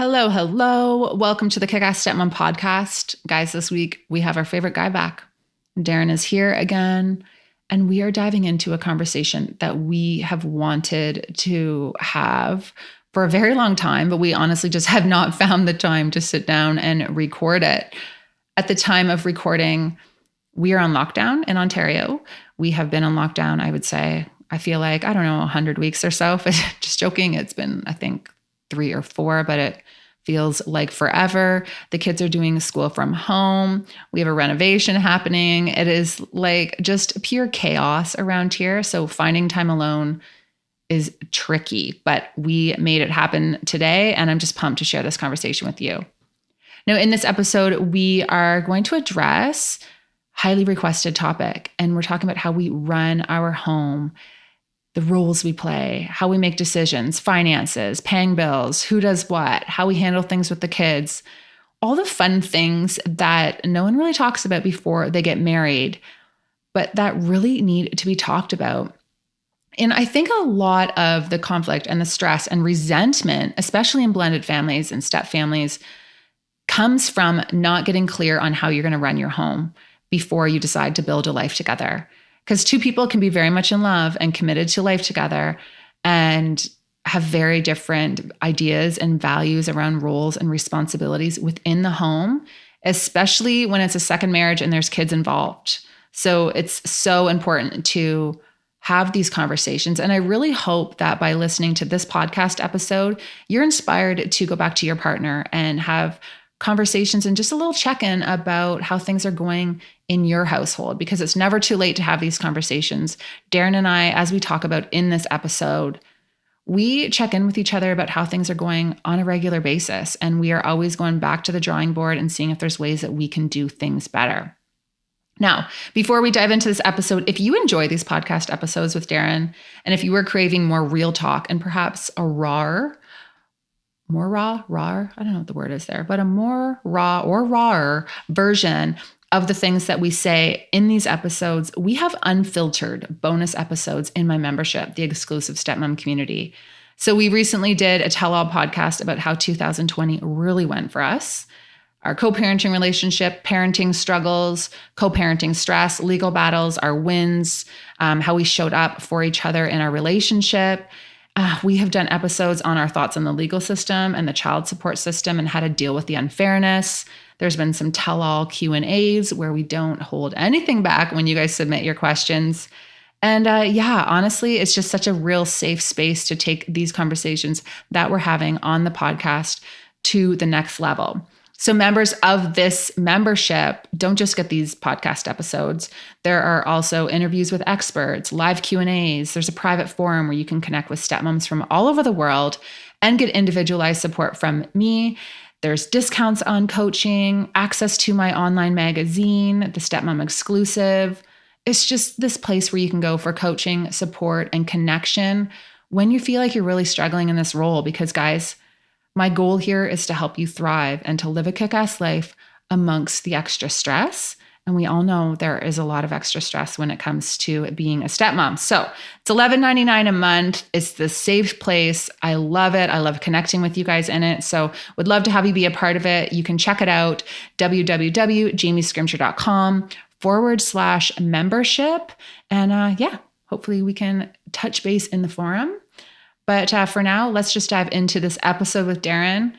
Hello, hello. Welcome to the Kick-Ass Stepmom podcast. Guys, this week we have our favorite guy back. Darren is here again, and we are diving into a conversation that we have wanted to have for a very long time, but we honestly just have not found the time to sit down and record it. At the time of recording, we are on lockdown in Ontario. We have been on lockdown, I would say, I feel like, 100 weeks or so. Just joking. It's been, I think, 3 or 4, but it feels like forever. The kids are doing school from home. We have a renovation happening. It is like just pure chaos around here. So finding time alone is tricky, but we made it happen today. And I'm just pumped to share this conversation with you. Now, in this episode, we are going to address highly requested topic. And we're talking about how we run our home, the roles we play, how we make decisions, finances, paying bills, who does what, how we handle things with the kids, all the fun things that no one really talks about before they get married, but that really need to be talked about. And I think a lot of the conflict and the stress and resentment, especially in blended families and step families, comes from not getting clear on how you're going to run your home before you decide to build a life together. Because two people can be very much in love and committed to life together and have very different ideas and values around roles and responsibilities within the home, especially when it's a second marriage and there's kids involved. So it's so important to have these conversations. And I really hope that by listening to this podcast episode, you're inspired to go back to your partner and have conversations and just a little check-in about how things are going in your household, because it's never too late to have these conversations. Darren and I, as we talk about in this episode, we check in with each other about how things are going on a regular basis. And we are always going back to the drawing board and seeing if there's ways that we can do things better. Now, before we dive into this episode, if you enjoy these podcast episodes with Darren, and if you are craving more real talk and perhaps a more raw, I don't know what the word is there, but a more raw or rawer version of the things that we say in these episodes, we have unfiltered bonus episodes in my membership, the exclusive Stepmom community. So we recently did a tell-all podcast about how 2020 really went for us. Our co-parenting relationship, parenting struggles, co-parenting stress, legal battles, our wins, how we showed up for each other in our relationship. We have done episodes on our thoughts on the legal system and the child support system and how to deal with the unfairness. There's been some tell-all Q&As where we don't hold anything back when you guys submit your questions. And honestly, it's just such a real safe space to take these conversations that we're having on the podcast to the next level. So members of this membership don't just get these podcast episodes. There are also interviews with experts, live Q&As. There's a private forum where you can connect with stepmoms from all over the world and get individualized support from me. There's discounts on coaching, access to my online magazine, the Stepmom Exclusive. It's just this place where you can go for coaching, support, and connection when you feel like you're really struggling in this role. Because guys, my goal here is to help you thrive and to live a kick-ass life amongst the extra stress. And we all know there is a lot of extra stress when it comes to being a stepmom. So it's $11.99 a month. It's the safe place. I love it. I love connecting with you guys in it. So would love to have you be a part of it. You can check it out, www.jamiescrimgeour.com/membership. And hopefully we can touch base in the forum. But for now, let's just dive into this episode with Darren.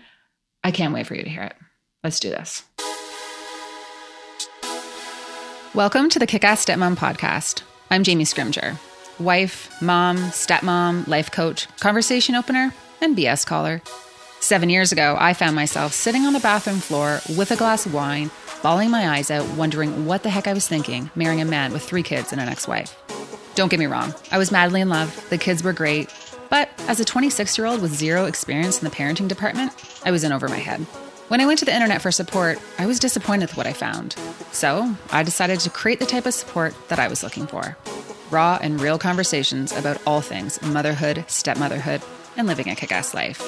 I can't wait for you to hear it. Let's do this. Welcome to the Kick-Ass Stepmom podcast. I'm Jamie Scrimgeour, wife, mom, stepmom, life coach, conversation opener, and BS caller. 7 years ago, I found myself sitting on the bathroom floor with a glass of wine, bawling my eyes out, wondering what the heck I was thinking, marrying a man with 3 kids and an ex-wife. Don't get me wrong, I was madly in love. The kids were great. But as a 26-year-old with zero experience in the parenting department, I was in over my head. When I went to the internet for support, I was disappointed with what I found. So I decided to create the type of support that I was looking for. Raw and real conversations about all things motherhood, stepmotherhood, and living a kick-ass life.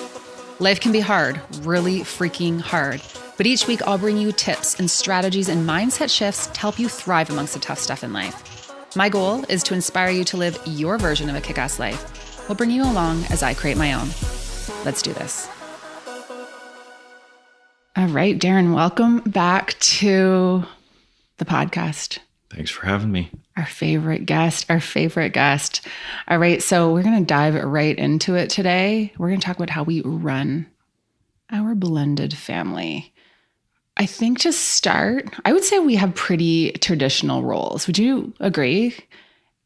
Life can be hard, really freaking hard. But each week I'll bring you tips and strategies and mindset shifts to help you thrive amongst the tough stuff in life. My goal is to inspire you to live your version of a kick-ass life. We'll bring you along as I create my own. Let's do this. All right, Darren, welcome back to the podcast. Thanks for having me. Our favorite guest. All right, so we're going to dive right into it today. We're going to talk about how we run our blended family. I think to start, I would say we have pretty traditional roles. Would you agree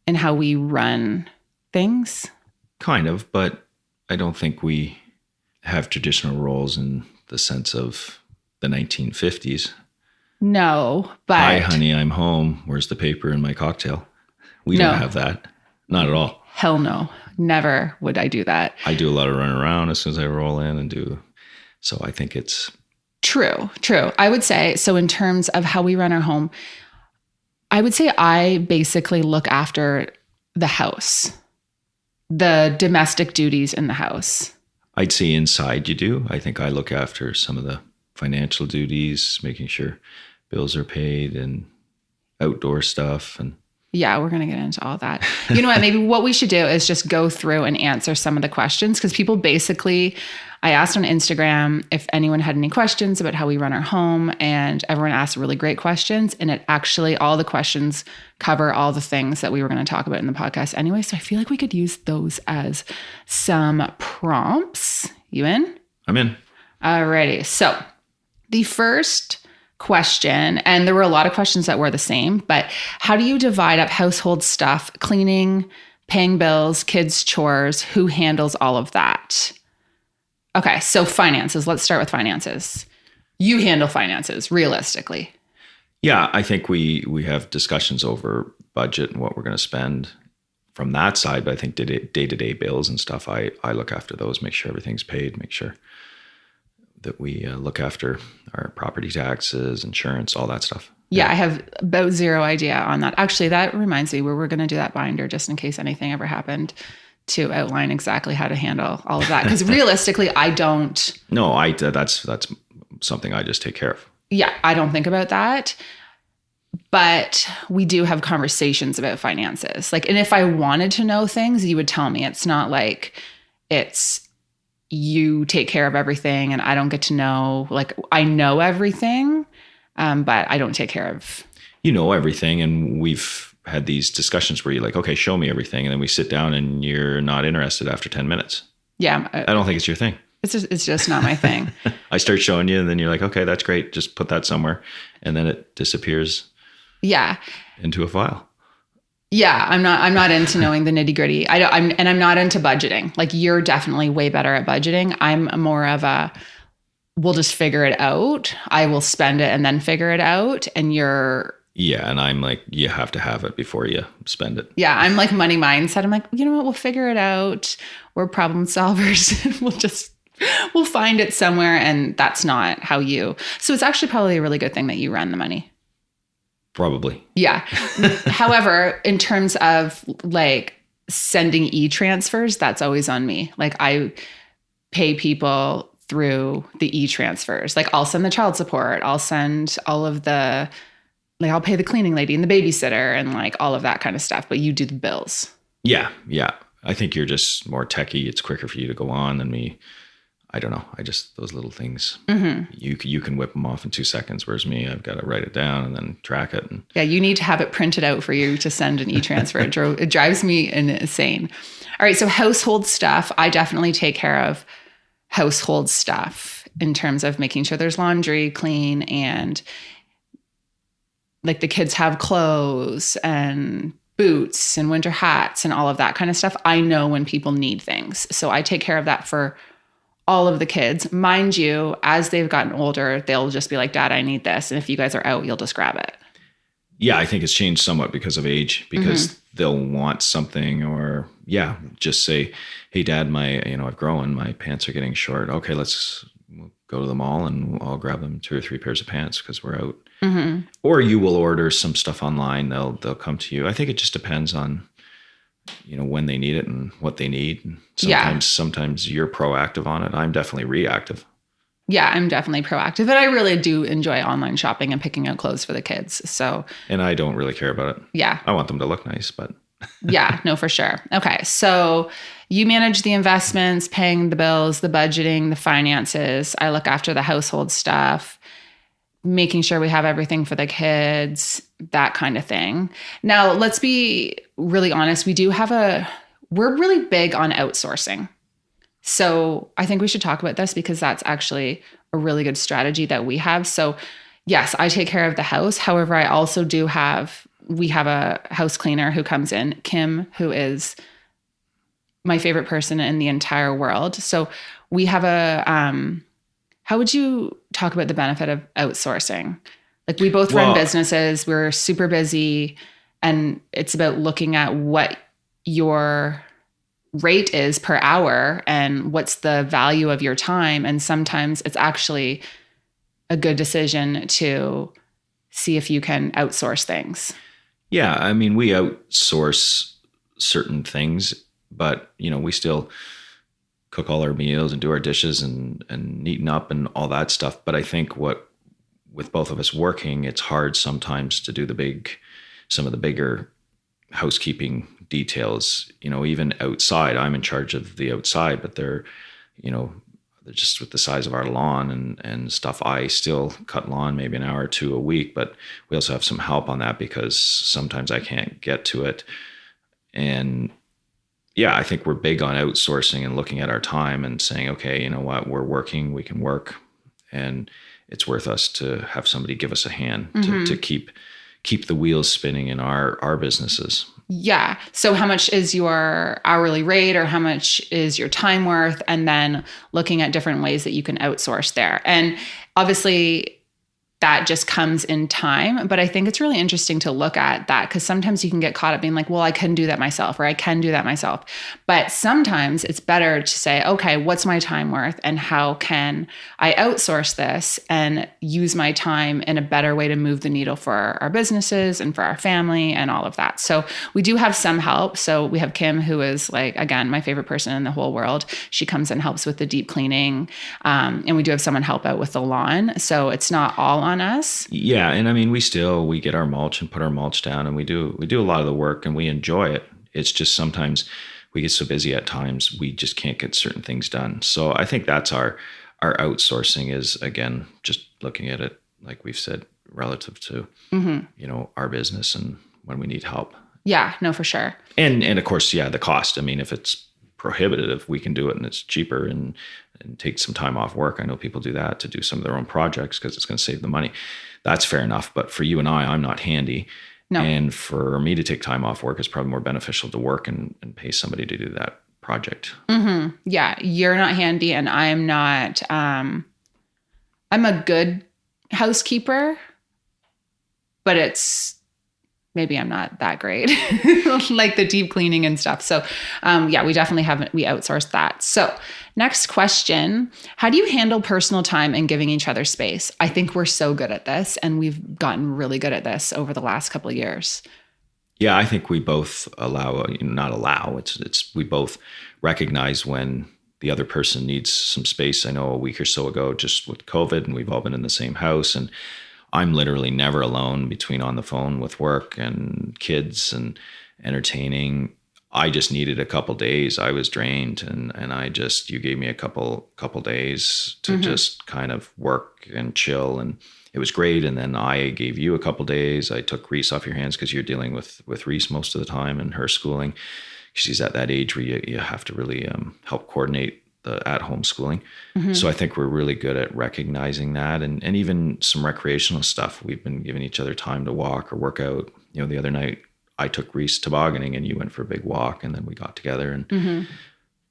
in how we run things? Kind of, but I don't think we have traditional roles in the sense of the 1950s. No, but... Hi, honey, I'm home. Where's the paper in my cocktail? We don't have that. Not at all. Hell no. Never would I do that. I do a lot of running around as soon as I roll in and do. So I think it's... True. I would say, so in terms of how we run our home, I would say I basically look after the house, the domestic duties in the house. I'd say inside you do. I think I look after some of the financial duties, making sure bills are paid and outdoor stuff. And yeah, we're going to get into all that. You know what? Maybe what we should do is just go through and answer some of the questions, because people basically, I asked on Instagram if anyone had any questions about how we run our home, and everyone asked really great questions. And it actually, all the questions cover all the things that we were going to talk about in the podcast anyway. So I feel like we could use those as some prompts. You in? I'm in. Alrighty. So the first question, and there were a lot of questions that were the same, but how do you divide up household stuff, cleaning, paying bills, kids' chores? Who handles all of that? Okay, so finances. Let's start with finances. You handle finances, realistically. Yeah, I think we have discussions over budget and what we're going to spend from that side. But I think day-to-day bills and stuff, I look after those, make sure everything's paid, make sure that we look after our property taxes, insurance, all that stuff. Yeah, I have about zero idea on that. Actually, that reminds me, we're going to do that binder just in case anything ever happened, to outline exactly how to handle all of that. Because realistically, I don't. No, that's something I just take care of. Yeah, I don't think about that. But we do have conversations about finances. Like, and if I wanted to know things, you would tell me. It's not like it's you take care of everything and I don't get to know. Like, I know everything, but I don't take care of. You know everything, and we've had these discussions where you're like, okay, show me everything. And then we sit down and you're not interested after 10 minutes. Yeah. I don't think it's your thing. It's just not my thing. I start showing you and then you're like, okay, that's great. Just put that somewhere. And then it disappears. Yeah. Into a file. Yeah. I'm not into knowing the nitty gritty. I'm not into budgeting. Like, you're definitely way better at budgeting. I'm more of a, we'll just figure it out. I will spend it and then figure it out. And you're... Yeah. And I'm like, you have to have it before you spend it. Yeah. I'm like money mindset. I'm like, you know what? We'll figure it out. We're problem solvers. We'll find it somewhere. And that's not how you. So it's actually probably a really good thing that you run the money. Probably. Yeah. However, in terms of like sending e-transfers, that's always on me. Like, I pay people through the e-transfers. Like, I'll send the child support. I'll send all of the, like, I'll pay the cleaning lady and the babysitter and like all of that kind of stuff. But you do the bills. Yeah. Yeah. I think you're just more techie. It's quicker for you to go on than me. I don't know. Those little things, you can whip them off in 2 seconds. Whereas me, I've got to write it down and then track it. And yeah, you need to have it printed out for you to send an e-transfer. It drives me insane. All right. So household stuff, I definitely take care of household stuff in terms of making sure there's laundry clean and like the kids have clothes and boots and winter hats and all of that kind of stuff. I know when people need things. So I take care of that for all of the kids. Mind you, as they've gotten older, they'll just be like, Dad, I need this. And if you guys are out, you'll just grab it. Yeah, I think it's changed somewhat because of age, because they'll want something or, just say, hey, Dad, I've grown, my pants are getting short. Okay, we'll go to the mall and I'll grab them 2 or 3 pairs of pants because we're out. Mm-hmm. Or you will order some stuff online. They'll come to you. I think it just depends on, when they need it and what they need. And sometimes you're proactive on it. I'm definitely reactive. Yeah, I'm definitely proactive. But I really do enjoy online shopping and picking out clothes for the kids. So. And I don't really care about it. Yeah. I want them to look nice, but. Yeah, no, for sure. Okay. So you manage the investments, paying the bills, the budgeting, the finances. I look after the household stuff, making sure we have everything for the kids, that kind of thing. Now, let's be really honest. We're really big on outsourcing. So I think we should talk about this because that's actually a really good strategy that we have. So, yes, I take care of the house. However, we have a house cleaner who comes in, Kim, who is my favorite person in the entire world. So we have how would you talk about the benefit of outsourcing? Like we both run Well, businesses, we're super busy, and it's about looking at what your rate is per hour and what's the value of your time. And sometimes it's actually a good decision to see if you can outsource things. yeah, I mean, we outsource certain things, but we still cook all our meals and do our dishes and neaten up and all that stuff. But I think with both of us working, it's hard sometimes to do some of the bigger housekeeping details. Even outside, I'm in charge of the outside, but they're just with the size of our lawn and stuff. I still cut lawn maybe an hour or two a week, but we also have some help on that because sometimes I can't get to it. And yeah, I think we're big on outsourcing and looking at our time and saying, okay, you know what, we're working, we can work, and it's worth us to have somebody give us a hand to keep the wheels spinning in our businesses. Yeah. So how much is your hourly rate or how much is your time worth? And then looking at different ways that you can outsource there. And obviously that just comes in time. But I think it's really interesting to look at that because sometimes you can get caught up being like, well, I can do that myself, or I can do that myself. But sometimes it's better to say, okay, what's my time worth and how can I outsource this and use my time in a better way to move the needle for our businesses and for our family and all of that. So we do have some help. So we have Kim, who is like, again, my favorite person in the whole world. She comes and helps with the deep cleaning. And we do have someone help out with the lawn. So it's not all on us. Yeah, and I mean, we get our mulch and put our mulch down, and we do a lot of the work, and we enjoy it. It's just sometimes we get so busy at times we just can't get certain things done. So I think that's our outsourcing is, again, just looking at it like we've said relative to our business and when we need help. Yeah, no, for sure. And of course, yeah, the cost. I mean, if it's prohibitive, we can do it and it's cheaper and take some time off work. I know people do that to do some of their own projects because it's going to save them money. That's fair enough. But for you and I'm not handy. No. And for me to take time off work, it's probably more beneficial to work and pay somebody to do that project. Mm-hmm. Yeah, you're not handy and I'm not. I'm a good housekeeper, but maybe I'm not that great, like the deep cleaning and stuff. So yeah, we definitely we outsourced that. So next question, how do you handle personal time and giving each other space? I think we're so good at this and we've gotten really good at this over the last couple of years. Yeah, I think we both we both recognize when the other person needs some space. I know a week or so ago, just with COVID, and we've all been in the same house, and I'm literally never alone between on the phone with work and kids and entertaining. I just needed a couple days. I was drained, and you gave me a couple days to just kind of work and chill, and it was great. And then I gave you a couple days. I took Reese off your hands because you're dealing with Reese most of the time and her schooling. She's at that age where you have to really help coordinate the at-home schooling. So I think we're really good at recognizing that, and even some recreational stuff. We've been giving each other time to walk or work out. The other night I took Reese tobogganing and you went for a big walk, and then we got together. And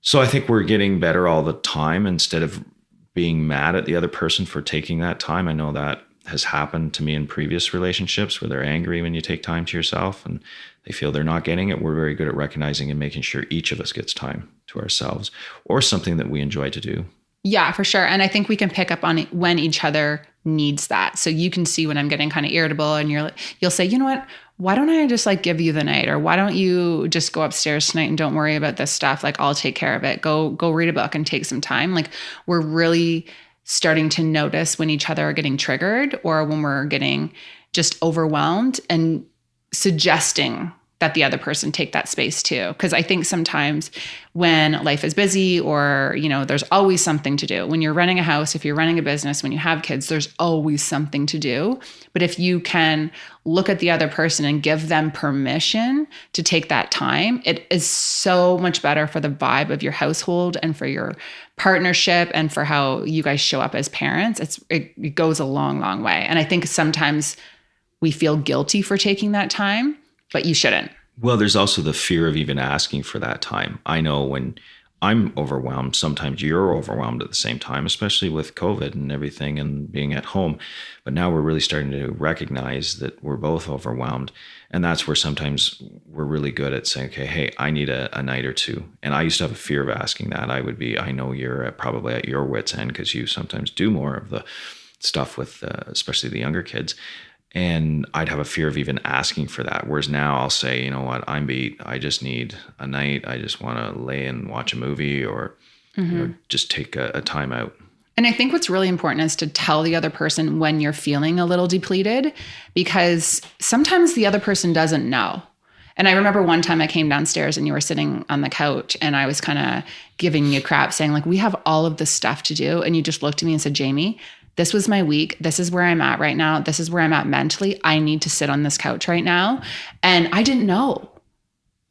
so I think we're getting better all the time instead of being mad at the other person for taking that time. I know that has happened to me in previous relationships where they're angry when you take time to yourself and they feel they're not getting it. We're very good at recognizing and making sure each of us gets time to ourselves or something that we enjoy to do. Yeah, for sure. And I think we can pick up on when each other needs that. So you can see when I'm getting kind of irritable and you'll say, you know what, why don't I just like give you the night? Or why don't you just go upstairs tonight and don't worry about this stuff? Like I'll take care of it. Go read a book and take some time. Like we're really starting to notice when each other are getting triggered or when we're getting just overwhelmed and suggesting that the other person take that space too. Because I think sometimes when life is busy or, there's always something to do. When you're running a house, if you're running a business, when you have kids, there's always something to do. But if you can look at the other person and give them permission to take that time, it is so much better for the vibe of your household and for your partnership and for how you guys show up as parents. It goes a long, long way. And I think sometimes we feel guilty for taking that time, but you shouldn't. Well, there's also the fear of even asking for that time. I know when I'm overwhelmed, sometimes you're overwhelmed at the same time, especially with COVID and everything and being at home. But now we're really starting to recognize that we're both overwhelmed. And that's where sometimes we're really good at saying, okay, hey, I need a night or two. And I used to have a fear of asking that. I know you're probably at your wit's end because you sometimes do more of the stuff with especially the younger kids. And I'd have a fear of even asking for that. Whereas now I'll say, you know what, I'm beat. I just need a night. I just want to lay and watch a movie or just take a time out. And I think what's really important is to tell the other person when you're feeling a little depleted, because sometimes the other person doesn't know. And I remember one time I came downstairs and you were sitting on the couch and I was kind of giving you crap saying like, we have all of this stuff to do. And you just looked at me and said, Jamie, this was my week. This is where I'm at right now. This is where I'm at mentally. I need to sit on this couch right now. And I didn't know.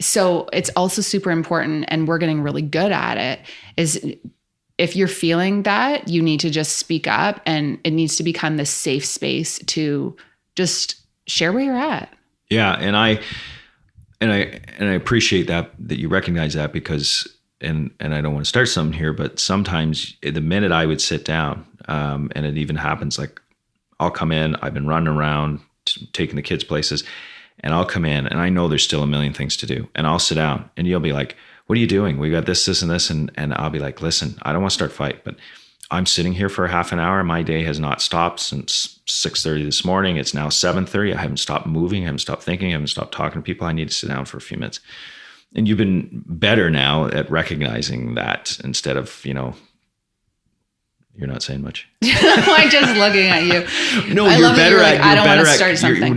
So it's also super important, and we're getting really good at it, is if you're feeling that, you need to just speak up, and it needs to become this safe space to just share where you're at. Yeah. And I appreciate that you recognize that, because and I don't want to start something here, but sometimes the minute I would sit down, and it even happens, like I'll come in, I've been running around taking the kids places, and I'll come in and I know there's still a million things to do, and I'll sit down and you'll be like, what are you doing? We got this and this. And I'll be like, listen, I don't want to start a fight, but I'm sitting here for a half an hour. My day has not stopped since 6:30 this morning. It's now 7:30. I haven't stopped moving. I haven't stopped thinking. I haven't stopped talking to people. I need to sit down for a few minutes. And you've been better now at recognizing that, instead of, you're not saying much. I'm just looking at you. No, you're better at. I don't want to start something.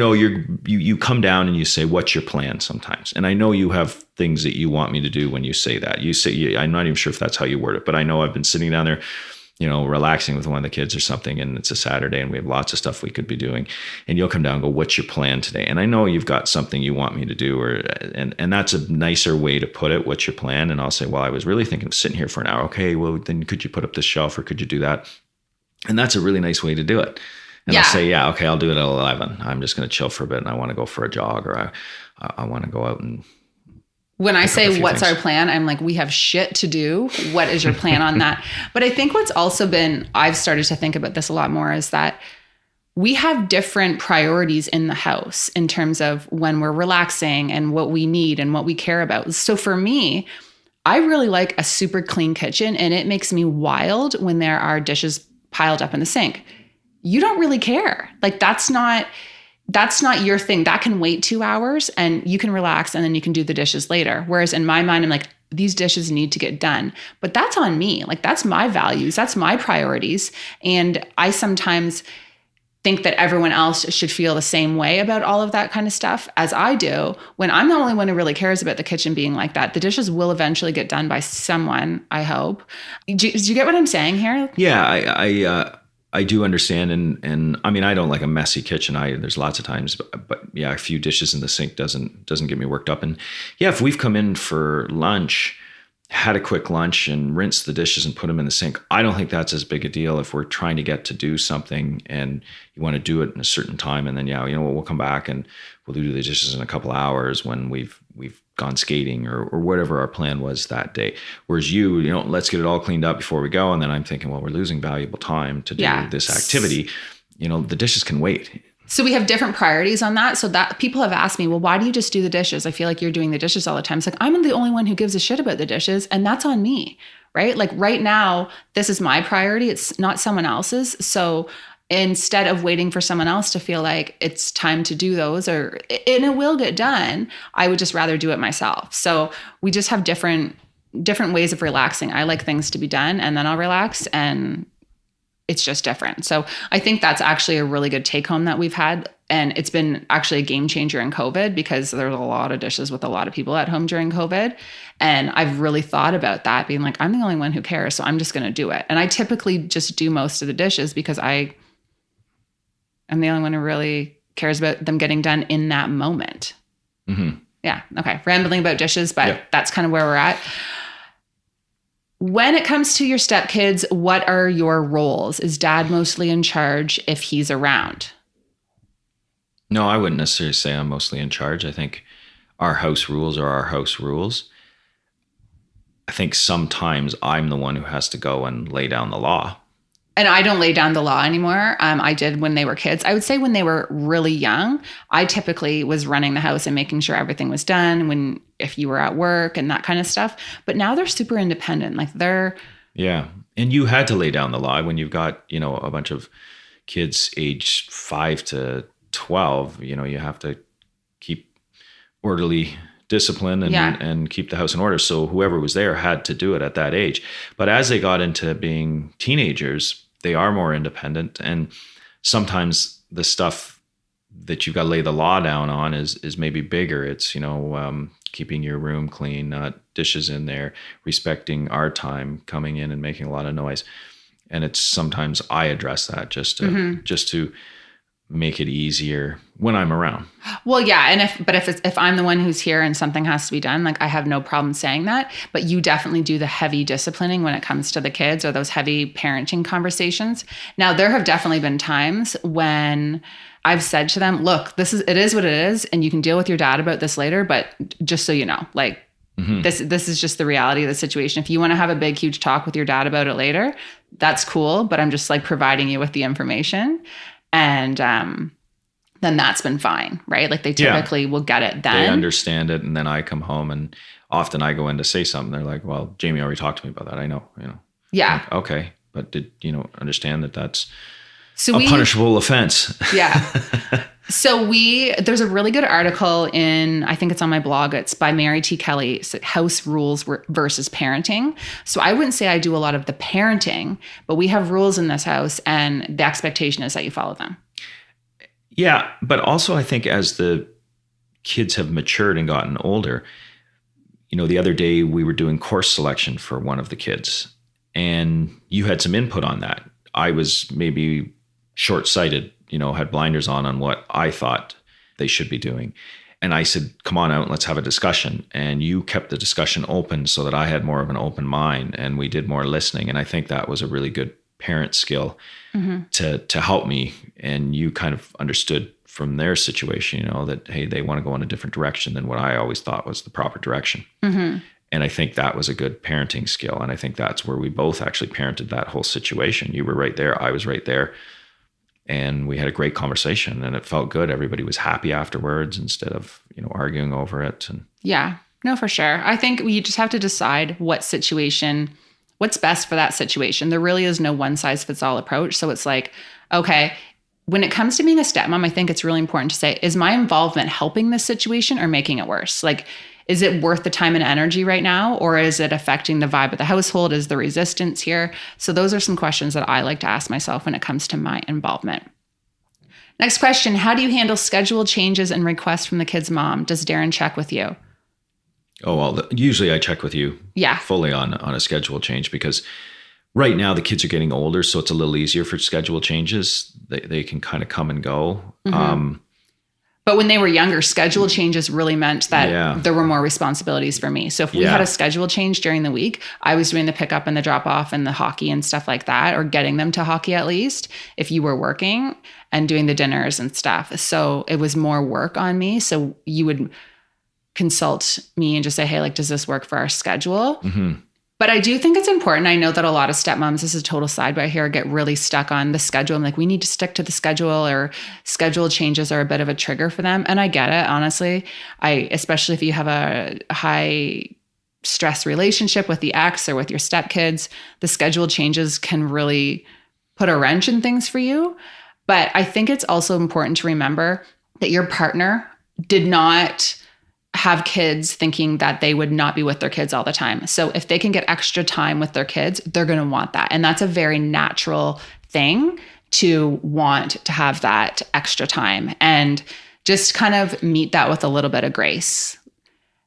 You come down and you say, "What's your plan?" Sometimes, and I know you have things that you want me to do when you say that. You say, I'm not even sure if that's how you word it, but I know I've been sitting down there, relaxing with one of the kids or something, and it's a Saturday and we have lots of stuff we could be doing, and you'll come down and go, what's your plan today? And I know you've got something you want me to do, and that's a nicer way to put it. What's your plan? And I'll say, well, I was really thinking of sitting here for an hour. Okay, well then could you put up this shelf or could you do that? And that's a really nice way to do it. And I'll say, yeah, okay, I'll do it at 11. I'm just going to chill for a bit and I want to go for a jog, or I want to go out and. When I say what's our plan, I'm like, we have shit to do. What is your plan on that? But I think what's also been, I've started to think about this a lot more, is that we have different priorities in the house in terms of when we're relaxing and what we need and what we care about. So for me, I really like a super clean kitchen, and it makes me wild when there are dishes piled up in the sink. You don't really care. Like that's not your thing. That can wait 2 hours and you can relax and then you can do the dishes later. Whereas in my mind, I'm like, these dishes need to get done, but that's on me. Like that's my values. That's my priorities. And I sometimes think that everyone else should feel the same way about all of that kind of stuff as I do, when I'm the only one who really cares about the kitchen being like that. The dishes will eventually get done by someone, I hope. Do you get what I'm saying here? Yeah, I do understand. And I mean, I don't like a messy kitchen. There's lots of times, but yeah, a few dishes in the sink doesn't get me worked up. And yeah, if we've come in for lunch, had a quick lunch and rinsed the dishes and put them in the sink, I don't think that's as big a deal if we're trying to get to do something and you want to do it in a certain time. And then, we'll come back and we'll do the dishes in a couple hours when we've gone skating or whatever our plan was that day. Whereas let's get it all cleaned up before we go. And then I'm thinking, well, we're losing valuable time to do this activity. The dishes can wait. So we have different priorities on that. So that people have asked me, well, why do you just do the dishes? I feel like you're doing the dishes all the time. It's like, I'm the only one who gives a shit about the dishes, and that's on me, right? Like right now, this is my priority. It's not someone else's. So instead of waiting for someone else to feel like it's time to do those, and it will get done, I would just rather do it myself. So we just have different ways of relaxing. I like things to be done and then I'll relax, and it's just different. So I think that's actually a really good take home that we've had And it's been actually a game changer in COVID because there's a lot of dishes with a lot of people at home during COVID. And I've really thought about that, being like, I'm the only one who cares, so I'm just going to do it. And I typically just do most of the dishes because I'm the only one who really cares about them getting done in that moment. Mm-hmm. Yeah. Okay. Rambling about dishes, but that's kind of where we're at. When it comes to your stepkids, what are your roles? Is dad mostly in charge if he's around? No, I wouldn't necessarily say I'm mostly in charge. I think our house rules are our house rules. I think sometimes I'm the one who has to go and lay down the law. And I don't lay down the law anymore. I did when they were kids. I would say when they were really young, I typically was running the house and making sure everything was done if you were at work and that kind of stuff. But now they're super independent. Like Yeah. And you had to lay down the law when you've got, a bunch of kids aged 5 to 12, you have to keep orderly discipline and keep the house in order. So whoever was there had to do it at that age. But as they got into being teenagers, they are more independent. And sometimes the stuff that you've got to lay the law down on is maybe bigger. It's, keeping your room clean, not dishes in there, respecting our time, coming in and making a lot of noise. And it's sometimes I address that just to make it easier when I'm around. Well, yeah. And if I'm the one who's here and something has to be done, like I have no problem saying that, but you definitely do the heavy disciplining when it comes to the kids or those heavy parenting conversations. Now, there have definitely been times when I've said to them, look, it is what it is. And you can deal with your dad about this later, but just so you know, like this is just the reality of the situation. If you want to have a big, huge talk with your dad about it later, that's cool. But I'm just like providing you with the information. And then that's been fine, right? Like they typically will get it then. They understand it. And then I come home and often I go in to say something. They're like, well, Jamie already talked to me about that. I know. Yeah. Like, okay. But did understand that that's a punishable offense? Yeah. So there's a really good article I think it's on my blog. It's by Mary T. Kelly. It's House Rules versus Parenting. So I wouldn't say I do a lot of the parenting, but we have rules in this house and the expectation is that you follow them. Yeah. But also I think as the kids have matured and gotten older, the other day we were doing course selection for one of the kids and you had some input on that. I was maybe short-sighted, had blinders on what I thought they should be doing. And I said, come on out and let's have a discussion. And you kept the discussion open so that I had more of an open mind and we did more listening. And I think that was a really good parent skill to help me. And you kind of understood from their situation, that, hey, they want to go in a different direction than what I always thought was the proper direction. Mm-hmm. And I think that was a good parenting skill. And I think that's where we both actually parented that whole situation. You were right there. I was right there. And we had a great conversation and it felt good. Everybody was happy afterwards instead of, arguing over it. And yeah, no, for sure. I think we just have to decide what's best for that situation. There really is no one size fits all approach. So it's like, okay, when it comes to being a stepmom, I think it's really important to say, is my involvement helping this situation or making it worse? Like, is it worth the time and energy right now? Or is it affecting the vibe of the household? Is the resistance here? So those are some questions that I like to ask myself when it comes to my involvement. Next question. How do you handle schedule changes and requests from the kid's mom? Does Darren check with you? Oh, well, usually I check with you fully on a schedule change because right now the kids are getting older. So it's a little easier for schedule changes. They can kind of come and go. Mm-hmm. But when they were younger, schedule changes really meant that there were more responsibilities for me. So if we had a schedule change during the week, I was doing the pickup and the drop off and the hockey and stuff like that, or getting them to hockey at least if you were working and doing the dinners and stuff. So it was more work on me. So you would consult me and just say, hey, like, does this work for our schedule? Mm-hmm. But I do think it's important. I know that a lot of stepmoms, this is a total sidebar here, get really stuck on the schedule. I'm like, we need to stick to the schedule, or schedule changes are a bit of a trigger for them. And I get it, honestly. Especially if you have a high stress relationship with the ex or with your stepkids, the schedule changes can really put a wrench in things for you. But I think it's also important to remember that your partner did not have kids thinking that they would not be with their kids all the time. So if they can get extra time with their kids, they're going to want that. And that's a very natural thing to want to have that extra time, and just kind of meet that with a little bit of grace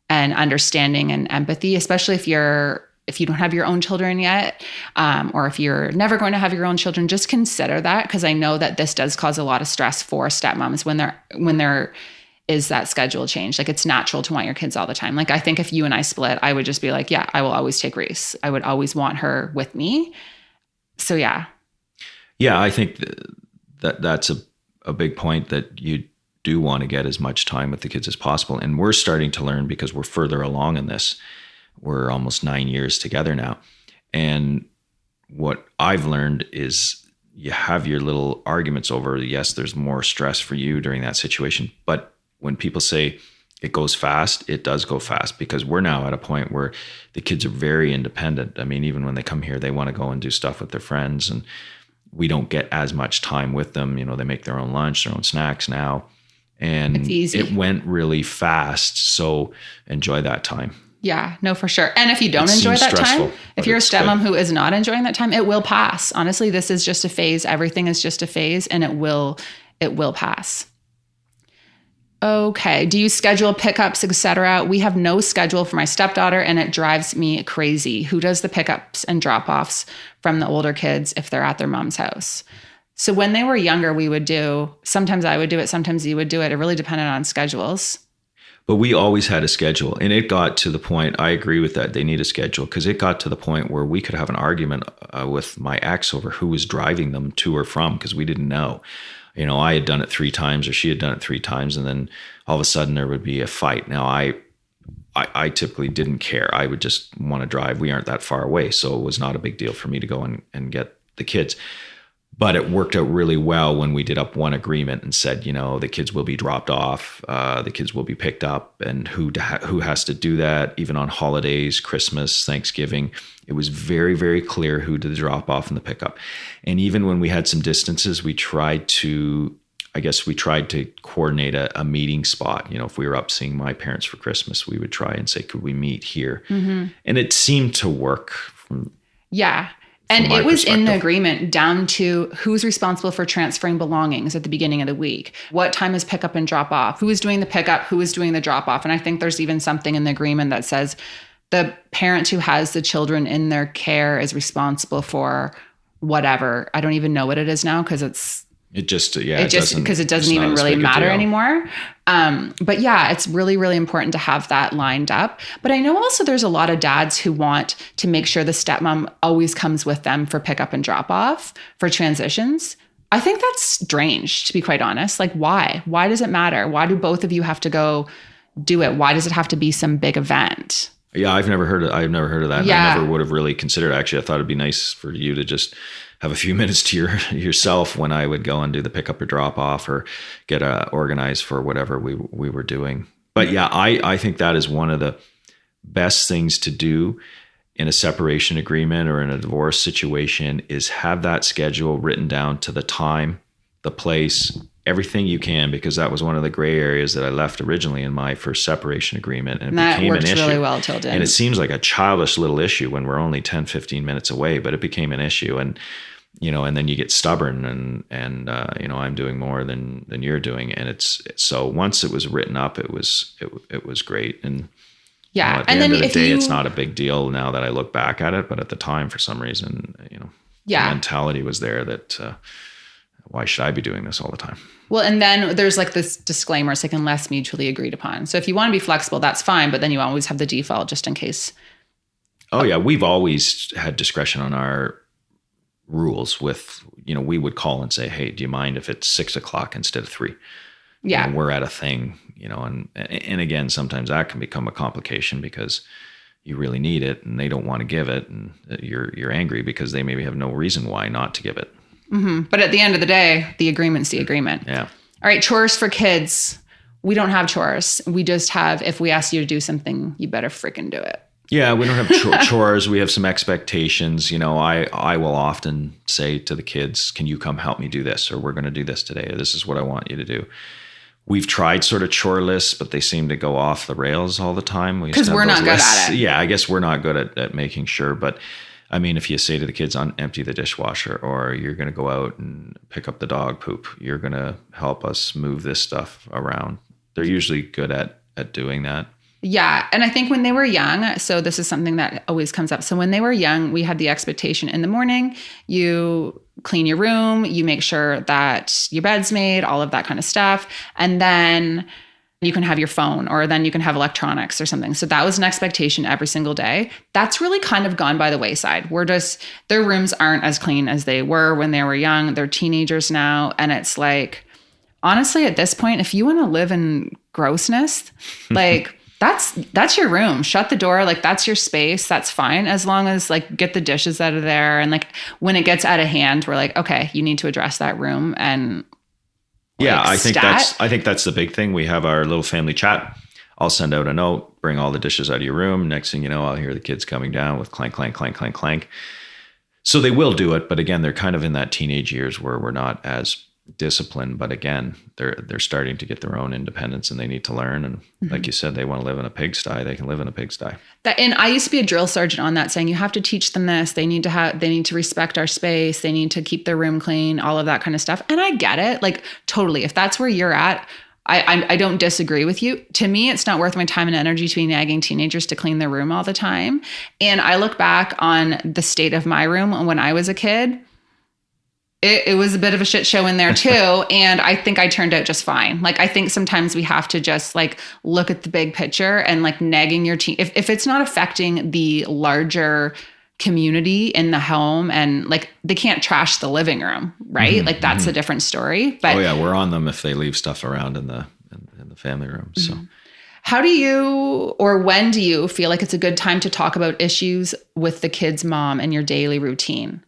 and understanding and empathy, especially if you don't have your own children yet, or if you're never going to have your own children. Just consider that, because I know that this does cause a lot of stress for stepmoms when there is that schedule change. Like, it's natural to want your kids all the time. Like, I think if you and I split, I would just be like, yeah, I will always take Reese. I would always want her with me. So yeah. Yeah, I think that's a big point, that you do want to get as much time with the kids as possible. And we're starting to learn, because we're further along in this. We're almost 9 years together now. And what I've learned is you have your little arguments over, yes, there's more stress for you during that situation. But when people say it goes fast, it does go fast, because we're now at a point where the kids are very independent. I mean, even when they come here, they want to go and do stuff with their friends, and we don't get as much time with them. You know, they make their own lunch, their own snacks now. And it's easy. It went really fast. So enjoy that time. Yeah, no, for sure. And if you don't enjoy that time, if you're a stepmom who is not enjoying that time, it will pass. Honestly, this is just a phase. Everything is just a phase, and it will pass. Okay. Do you schedule pickups, etc.? We have no schedule for my stepdaughter, and it drives me crazy. Who does the pickups and drop-offs from the older kids if they're at their mom's house? So when they were younger, we would sometimes I would do it, sometimes you would do it. It really depended on schedules. But we always had a schedule, and it got to the point, I agree with that, they need a schedule, because it got to the point where we could have an argument with my ex over who was driving them to or from, because we didn't know. You know, I had done it 3 times, or she had done it 3 times, and then all of a sudden there would be a fight. Now, I typically didn't care. I would just want to drive. We aren't that far away, so it was not a big deal for me to go and get the kids. But it worked out really well when we did up one agreement and said, you know, the kids will be dropped off, the kids will be picked up, and who has to do that, even on holidays, Christmas, Thanksgiving. It was very, very clear who did the drop off and the pickup. And even when we had some distances, we tried to coordinate a meeting spot. You know, if we were up seeing my parents for Christmas, we would try and say, could we meet here? Mm-hmm. And it seemed to work. Yeah. And it was in the agreement down to who's responsible for transferring belongings at the beginning of the week. What time is pickup and drop off? Who is doing the pickup? Who is doing the drop off? And I think there's even something in the agreement that says the parent who has the children in their care is responsible for whatever. I don't even know what it is now, because it doesn't even really matter anymore. But yeah, it's really, really important to have that lined up. But I know also there's a lot of dads who want to make sure the stepmom always comes with them for pickup and drop off for transitions. I think that's strange, to be quite honest. Like, why? Why does it matter? Why do both of you have to go do it? Why does it have to be some big event? Yeah, I've never heard of that. Yeah. I never would have really considered. Actually, I thought it'd be nice for you to just have a few minutes to yourself when I would go and do the pickup or drop off, or get organized for whatever we were doing. But yeah, I think that is one of the best things to do in a separation agreement or in a divorce situation, is have that schedule written down to the time, the place, everything you can, because that was one of the gray areas that I left originally in my first separation agreement. And it became an issue. Really well till then. And it seems like a childish little issue when we're only 10, 15 minutes away, but it became an issue. And, you know, and then you get stubborn and you know, I'm doing more than you're doing. And so once it was written up, it was great. And yeah. You know, at the end of the day, it's not a big deal now that I look back at it, but at the time, for some reason, you know, the mentality was there that, why should I be doing this all the time? Well, and then there's like this disclaimer, it's like unless mutually agreed upon. So if you want to be flexible, that's fine. But then you always have the default just in case. Oh yeah. We've always had discretion on our rules with, you know, we would call and say, hey, do you mind if it's 6 o'clock instead of 3? Yeah. You know, we're at a thing, you know, and again, sometimes that can become a complication because you really need it and they don't want to give it. And you're angry because they maybe have no reason why not to give it. Mm-hmm. But at the end of the day, the agreement's the agreement. Yeah. All right. Chores for kids. We don't have chores. We just have, if we ask you to do something, you better freaking do it. Yeah. We don't have chores. We have some expectations. You know, I will often say to the kids, can you come help me do this? Or we're going to do this today. Or this is what I want you to do. We've tried sort of chore lists, but they seem to go off the rails all the time. Because we're not good at it. Yeah. I guess we're not good at making sure, but I mean, if you say to the kids, empty the dishwasher, or you're going to go out and pick up the dog poop, you're going to help us move this stuff around. They're usually good at doing that. Yeah. And I think when they were young, so this is something that always comes up. So when they were young, we had the expectation in the morning, you clean your room, you make sure that your bed's made, all of that kind of stuff. And then you can have your phone, or then you can have electronics or something. So that was an expectation every single day. That's really kind of gone by the wayside. Their rooms aren't as clean as they were when they were young. They're teenagers now. And it's like, honestly, at this point, if you want to live in grossness, like that's your room. Shut the door. Like, that's your space. That's fine. As long as, like, get the dishes out of there. And, like, when it gets out of hand, we're like, okay, you need to address that room. And yeah, I think that's the big thing. We have our little family chat. I'll send out a note, bring all the dishes out of your room. Next thing you know, I'll hear the kids coming down with clank, clank, clank, clank, clank. So they will do it. But again, they're kind of in that teenage years where we're not as discipline, but again, they're starting to get their own independence, and they need to learn. And like you said, they want to live in a pigsty, they can live in a pigsty. And I used to be a drill sergeant on that, saying you have to teach them this. They need to respect our space. They need to keep their room clean, all of that kind of stuff. And I get it, like, totally. If that's where you're at, I don't disagree with you. To me, it's not worth my time and energy to be nagging teenagers to clean their room all the time. And I look back on the state of my room when I was a kid. It was a bit of a shit show in there too. And I think I turned out just fine. Like, I think sometimes we have to just, like, look at the big picture, and, like, nagging your teen. If it's not affecting the larger community in the home, and, like, they can't trash the living room, right? Mm-hmm, like, that's a different story. But we're on them if they leave stuff around in the family room. So how do you, or when do you feel like it's a good time to talk about issues with the kid's mom in your daily routine?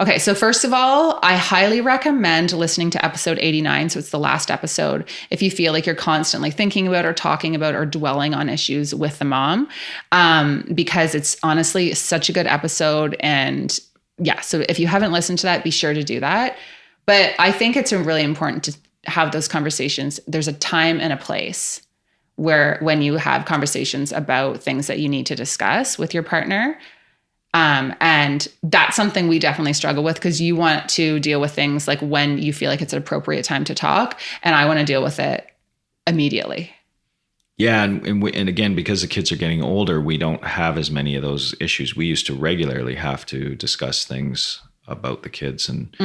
Okay, so first of all, I highly recommend listening to episode 89. So it's the last episode. If you feel like you're constantly thinking about or talking about or dwelling on issues with the mom, because it's honestly such a good episode. And yeah, so if you haven't listened to that, be sure to do that. But I think it's really important to have those conversations. There's a time and a place when you have conversations about things that you need to discuss with your partner. And that's something we definitely struggle with, because you want to deal with things like when you feel like it's an appropriate time to talk, and I want to deal with it immediately. Yeah. And again, because the kids are getting older, we don't have as many of those issues. We used to regularly have to discuss things about the kids. And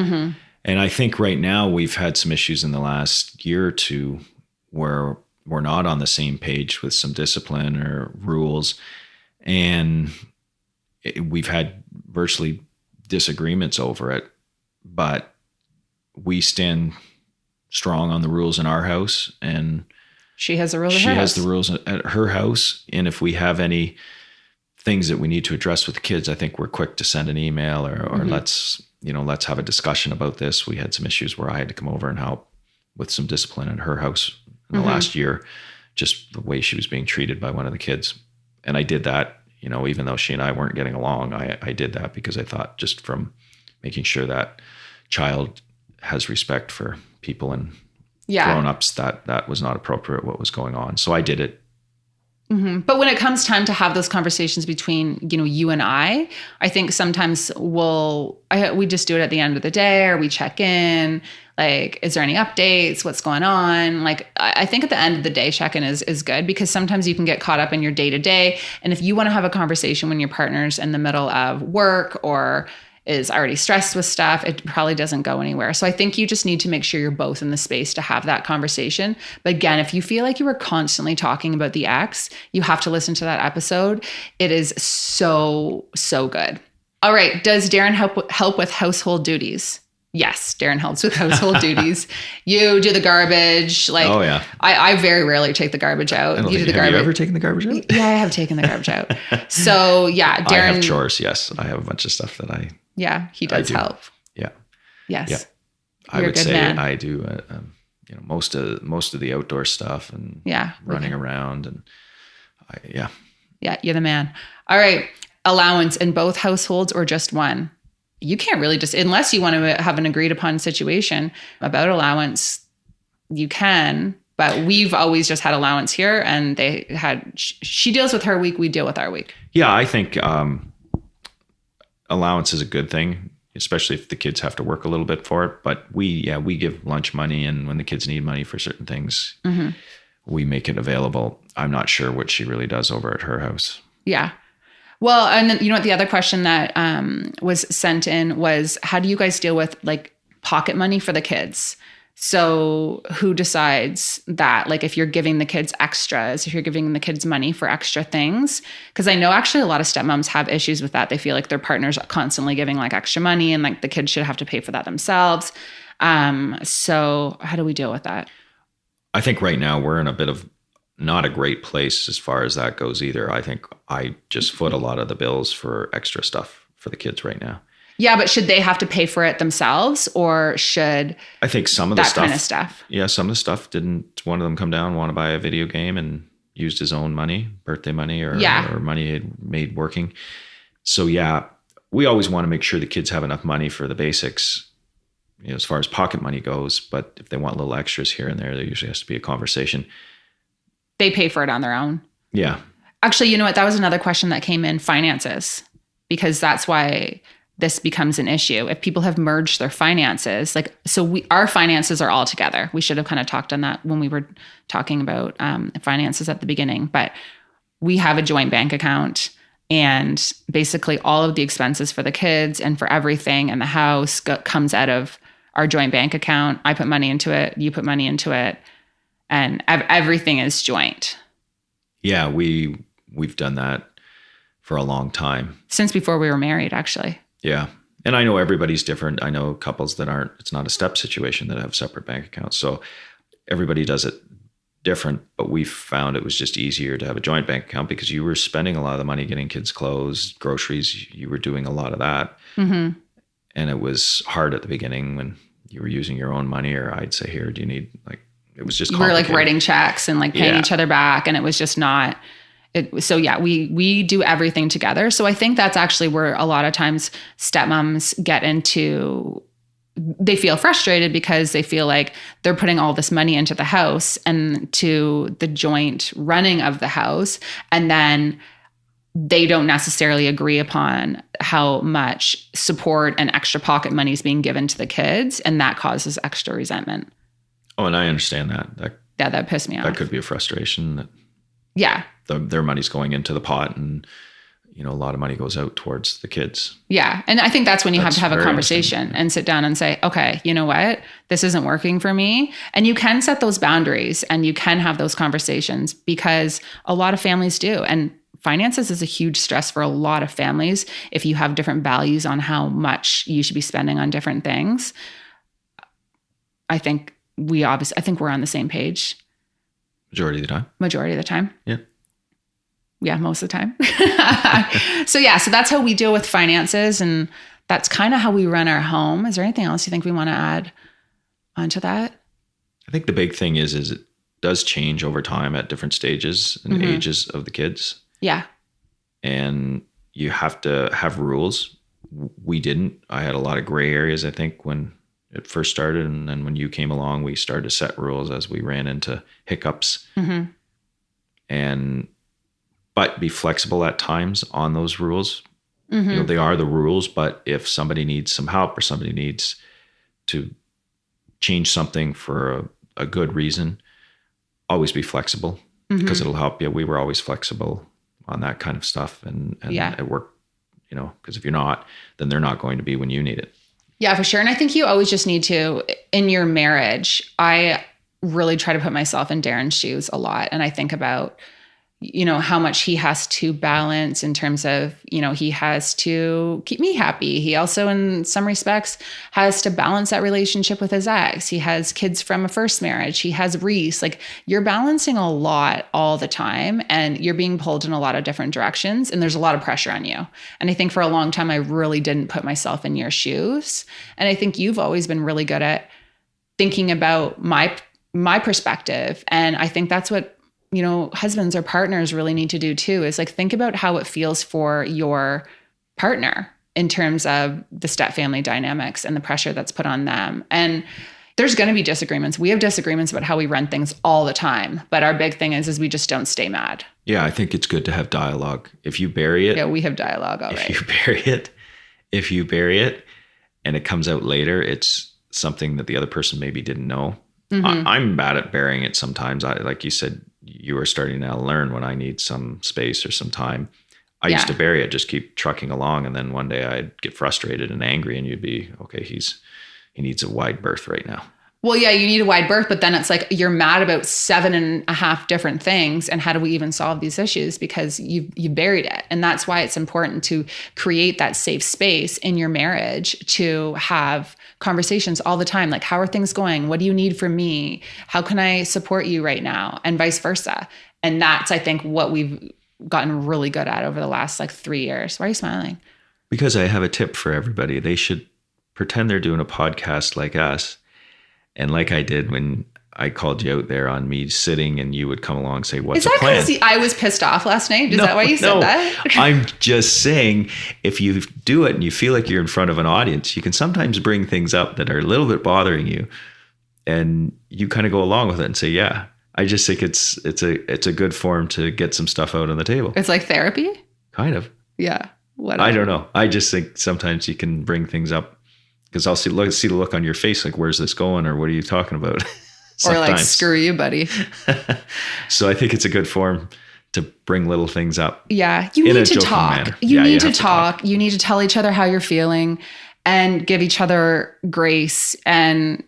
I think right now we've had some issues in the last year or two where we're not on the same page with some discipline or rules. And we've had virtually disagreements over it, but we stand strong on the rules in our house, and she has the rules. She has the rules at her house. And if we have any things that we need to address with the kids, I think we're quick to send an email or let's have a discussion about this. We had some issues where I had to come over and help with some discipline in her house in the last year, just the way she was being treated by one of the kids. And I did that. Even though she and I weren't getting along, I did that because I thought, just from making sure that child has respect for people and grown-ups, that was not appropriate what was going on. So I did it. Mm-hmm. But when it comes time to have those conversations between, you and I think sometimes we just do it at the end of the day, or we check in. Like, is there any updates? What's going on? Like, I think at the end of the day, check-in is good, because sometimes you can get caught up in your day-to-day. And if you want to have a conversation when your partner's in the middle of work or is already stressed with stuff, it probably doesn't go anywhere. So I think you just need to make sure you're both in the space to have that conversation. But again, if you feel like you were constantly talking about the ex, you have to listen to that episode. It is so, so good. All right. Does Darren help with household duties? Yes, Darren helps with household duties. You do the garbage. Like, oh yeah, I very rarely take the garbage out. You do the garbage. Have you ever taken the garbage out? Yeah, I have taken the garbage out. So yeah, Darren. I have chores. Yes, I have a bunch of stuff that I. Yeah, he does help. Yeah. Yes. Yeah. I would say man. I do. Most of the outdoor stuff and running around and. Yeah, you're the man. All right, allowance in both households or just one? You can't really just, unless you want to have an agreed upon situation about allowance, you can, but we've always just had allowance here, and she deals with her week, we deal with our week. Yeah, I think allowance is a good thing, especially if the kids have to work a little bit for it. But we give lunch money, and when the kids need money for certain things, we make it available. I'm not sure what she really does over at her house. Yeah. Well, and then, you know what, the other question that was sent in was, how do you guys deal with like pocket money for the kids? So who decides that? Like if you're giving the kids extras, if you're giving the kids money for extra things, because I know actually a lot of stepmoms have issues with that. They feel like their partners are constantly giving like extra money and like the kids should have to pay for that themselves. So how do we deal with that? I think right now we're in a bit of not a great place as far as that goes either. I think I just foot a lot of the bills for extra stuff for the kids right now. Yeah, but should they have to pay for it themselves, or should I think some of the that kind of stuff? Yeah, some of the stuff didn't one of them come down, want to buy a video game and used his own money, birthday money or money he had made working. So yeah, we always want to make sure the kids have enough money for the basics, you know, as far as pocket money goes. But if they want little extras here and there usually has to be a conversation. They pay for it on their own. Yeah. Actually, you know what? That was another question that came in, finances, because that's why this becomes an issue. If people have merged their finances, like, so our finances are all together. We should have kind of talked on that when we were talking about finances at the beginning, but we have a joint bank account, and basically all of the expenses for the kids and for everything in the house comes out of our joint bank account. I put money into it. You put money into it. And everything is joint. Yeah, we've done that for a long time. Since before we were married, actually. Yeah. And I know everybody's different. I know couples that it's not a step situation that have separate bank accounts. So everybody does it different, but we found it was just easier to have a joint bank account because you were spending a lot of the money getting kids clothes, groceries. You were doing a lot of that. Mm-hmm. And it was hard at the beginning when you were using your own money, or I'd say, here, do you need like, it was just complicated. We were like writing checks and like paying each other back. And it was just not so yeah, we do everything together. So I think that's actually where a lot of times stepmoms get into, they feel frustrated because they feel like they're putting all this money into the house and to the joint running of the house. And then they don't necessarily agree upon how much support and extra pocket money is being given to the kids. And that causes extra resentment. Oh, and I understand that. That pissed me off. That could be a frustration that their money's going into the pot, and you know, a lot of money goes out towards the kids. Yeah. And I think that's when you have to have a conversation and sit down and say, okay, you know what? This isn't working for me. And you can set those boundaries and you can have those conversations, because a lot of families do. And finances is a huge stress for a lot of families. If you have different values on how much you should be spending on different things, I think we're on the same page. Majority of the time. Yeah, most of the time. So that's how we deal with finances, and that's kind of how we run our home. Is there anything else you think we want to add onto that? I think the big thing is it does change over time at different stages and ages of the kids. Yeah. And you have to have rules. We didn't. I had a lot of gray areas, I think, when it first started. And then when you came along, we started to set rules as we ran into hiccups. Mm-hmm. But be flexible at times on those rules. Mm-hmm. You know, they are the rules, but if somebody needs some help or somebody needs to change something for a good reason, always be flexible, because it'll help you. We were always flexible on that kind of stuff, and it worked, you know, because if you're not, then they're not going to be when you need it. Yeah, for sure. And I think you always just need to, in your marriage, I really try to put myself in Darren's shoes a lot. And I think about, you know, how much he has to balance in terms of, you know, he has to keep me happy. He also, in some respects, has to balance that relationship with his ex. He has kids from a first marriage. He has Reese. Like, you're balancing a lot all the time, and you're being pulled in a lot of different directions, and there's a lot of pressure on you. And I think for a long time, I really didn't put myself in your shoes. And I think you've always been really good at thinking about my perspective. And I think that's what, you know, husbands or partners really need to do too, is like think about how it feels for your partner in terms of the step family dynamics and the pressure that's put on them. And there's going to be disagreements. We have disagreements about how we run things all the time, but our big thing is we just don't stay mad. Yeah, I think it's good to have dialogue. If you bury it. Yeah, we have dialogue already. If you bury it if you bury it and it comes out later, it's something that the other person maybe didn't know. I'm bad at burying it sometimes. Like you said, you are starting to learn when I need some space or some time. I used to bury it, just keep trucking along. And then one day I'd get frustrated and angry and you'd be, okay, he needs a wide berth right now. Well, yeah, you need a wide berth, but then it's like you're mad about 7.5 different things. And how do we even solve these issues? Because you buried it. And that's why it's important to create that safe space in your marriage to have conversations all the time. Like, how are things going? What do you need from me? How can I support you right now? And vice versa. And that's, I think, what we've gotten really good at over the last 3 years. Why are you smiling? Because I have a tip for everybody. They should pretend they're doing a podcast like us. And like I did when I called you out there on me sitting and you would come along and say, what's the plan? Is that because I was pissed off last night? Is that why you said that? I'm just saying, if you do it and you feel like you're in front of an audience, you can sometimes bring things up that are a little bit bothering you. And you kind of go along with it and say, yeah, I just think it's a good form to get some stuff out on the table. It's like therapy? Kind of. Yeah. Whatever. I don't know. I just think sometimes you can bring things up. Because I'll see the look on your face, like, where's this going? Or what are you talking about? Or like, screw you, buddy. So I think it's a good form to bring little things up. Yeah. You need to talk. You need to talk. You need to tell each other how you're feeling and give each other grace. And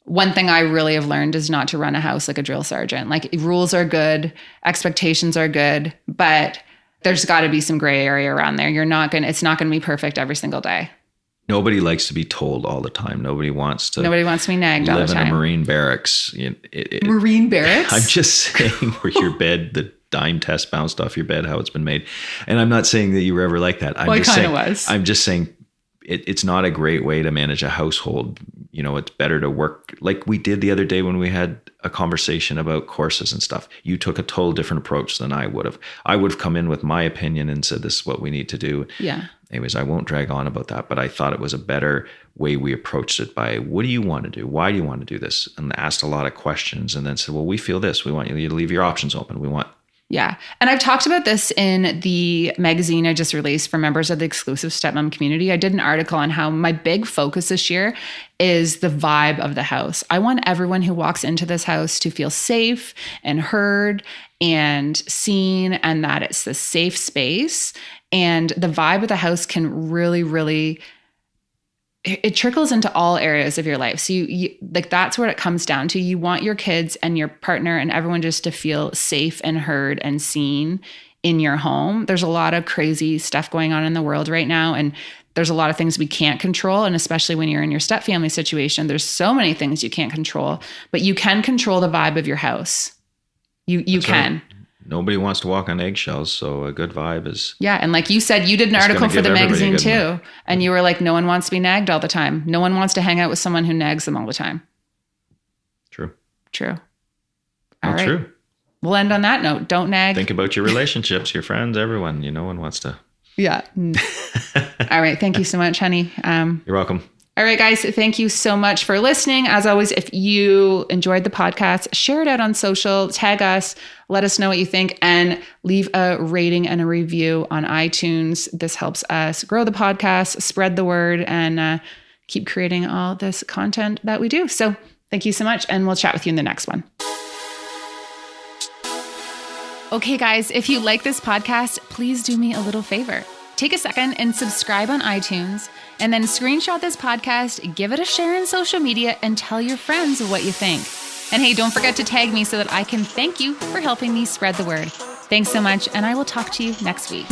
one thing I really have learned is not to run a house like a drill sergeant. Like, rules are good. Expectations are good. But there's got to be some gray area around there. It's not going to be perfect every single day. Nobody likes to be told all the time. Nobody wants to be nagged all the time. Live in a Marine barracks. Marine barracks? I'm just saying, where your bed, the dime test bounced off your bed, how it's been made. And I'm not saying that you were ever like that. I kind of was. I'm just saying it's not a great way to manage a household. It's better to work like we did the other day when we had a conversation about courses and stuff. You took a total different approach than I would have. I would have come in with my opinion and said, this is what we need to do. Yeah. Anyways, I won't drag on about that, but I thought it was a better way we approached it by, what do you want to do? Why do you want to do this? And asked a lot of questions and then said, well, we feel this. We want you to leave your options open. Yeah. And I've talked about this in the magazine I just released for members of the exclusive Stepmom community. I did an article on how my big focus this year is the vibe of the house. I want everyone who walks into this house to feel safe and heard and seen, and that it's the safe space. And the vibe of the house can really, really, it trickles into all areas of your life. So you that's what it comes down to. You want your kids and your partner and everyone just to feel safe and heard and seen in your home. There's a lot of crazy stuff going on in the world right now. And there's a lot of things we can't control. And especially when you're in your step family situation, there's so many things you can't control, but you can control the vibe of your house. You can. Right. Nobody wants to walk on eggshells, so a good vibe is... Yeah, and like you said, you did an article for the magazine too, and you were like, no one wants to be nagged all the time. No one wants to hang out with someone who nags them all the time. True. All right. True. We'll end on that note. Don't nag. Think about your relationships, your friends, everyone. No one wants to... Yeah. All right. Thank you so much, honey. You're welcome. All right, guys, thank you so much for listening. As always, if you enjoyed the podcast, share it out on social, tag us, let us know what you think, and leave a rating and a review on iTunes. This helps us grow the podcast, spread the word, and keep creating all this content that we do. So thank you so much, and we'll chat with you in the next one. Okay, guys, if you like this podcast, please do me a little favor. Take a second and subscribe on iTunes, and then screenshot this podcast, give it a share in social media, and tell your friends what you think. And hey, don't forget to tag me so that I can thank you for helping me spread the word. Thanks so much, and I will talk to you next week.